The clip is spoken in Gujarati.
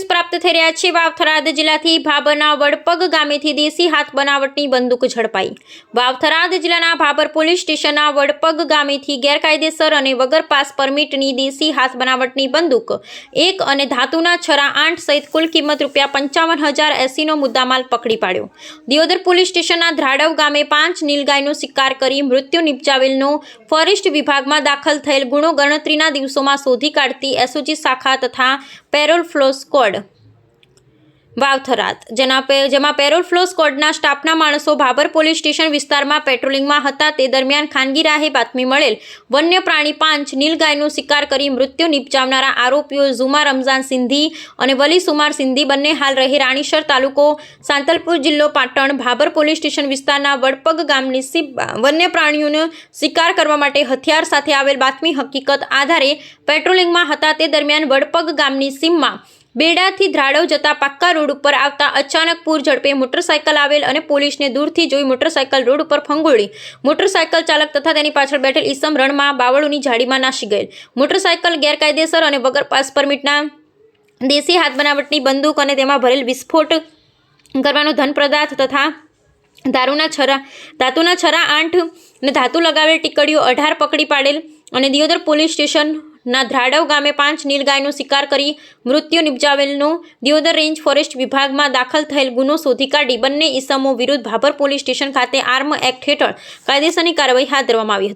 ન્યૂઝ પ્રાપ્ત થઈ રહ્યા છે। વાવ-થરાદ જિલ્લાથી ભાભરના વડપગ ગામેથી દેશી હાથ બનાવટની બંદૂક ઝડપાઈ। વાવ-થરાદ જિલ્લાના ભાભર પોલીસ સ્ટેશનના વડપગ ગામેથી ગેરકાયદેસર અને વગર પાસ પરમિટની દેશી હાથ બનાવટની બંદૂક 1 અને ધાતુના છરા 8 સહિત કુલ કિંમત ₹55,080 નો મુદ્દામાલ પકડી પાડ્યો। દિયોદર પોલીસ સ્ટેશનના ધ્રાડવ ગામે 5 નીલગાયનો શિકાર કરી મૃત્યુ નિપજાવેલનો ફોરેસ્ટ વિભાગમાં દાખલ થયેલ ગુનો ગણતરીના દિવસોમાં શોધી કાઢતી એસઓજી શાખા તથા પેરોલ ફ્લો સ્ક્વોડ વાવ-થરાદ જેમાં પેરોલ ફ્લો સ્ક્વોડના સ્ટાફના માણસો ભાભર પોલીસ સ્ટેશન વિસ્તારમાં પેટ્રોલિંગમાં હતા। તે દરમિયાન ખાનગી રાહે બાતમી મળેલ વન્ય પ્રાણી 5 નીલગાયનો શિકાર કરી મૃત્યુ નિપજાવનારા આરોપીઓ ઝુમા રમઝાન સિંધી અને વલી સુમાર સિંધી બંને હાલ રહે રાણીસર તાલુકો સાંતલપુર જિલ્લો પાટણ ભાભર પોલીસ સ્ટેશન વિસ્તારના વડપગ ગામની વન્ય પ્રાણીઓનો શિકાર કરવા માટે હથિયાર સાથે આવેલ બાતમી હકીકત આધારે પેટ્રોલિંગમાં હતા। તે દરમિયાન વડપગ ગામની સીમમાં બેડાથી ધ્રાડવ જતા પાક્કા રોડ ઉપર આવતા અચાનક પૂર ઝડપે મોટરસાયકલ આવેલ અને પોલીસને દૂરથી જોઈ મોટરસાયકલ રોડ ઉપર ફંગોળી મોટરસાયકલ ચાલક તથા તેની પાછળ બેઠેલ ઈસમ રણમાં બાવળોની ઝાડીમાં નાસી ગયેલ। મોટરસાયકલ ગેરકાયદેસર અને વગર પાસ પરમિટના દેશી હાથ બનાવટની બંદૂક અને તેમાં ભરેલ વિસ્ફોટ કરવાનો ધન પદાર્થ તથા ધાતુના છરા 8 અને ધાતુ લગાવેલ ટીકડીઓ 18 પકડી પાડેલ અને દિયોદર પોલીસ સ્ટેશન ના ધ્રાડવ ગામે 5 નીલગાયનો શિકાર કરી મૃત્યુ નિપજાવેલનો દિયોદર રેન્જ ફોરેસ્ટ વિભાગમાં દાખલ થયેલ ગુનો શોધી કાઢી બંને ઈસમો વિરુદ્ધ ભાભર પોલીસ સ્ટેશન ખાતે આર્મ એક્ટ હેઠળ કાયદેસરની કાર્યવાહી હાથ ધરવામાં આવી હતી।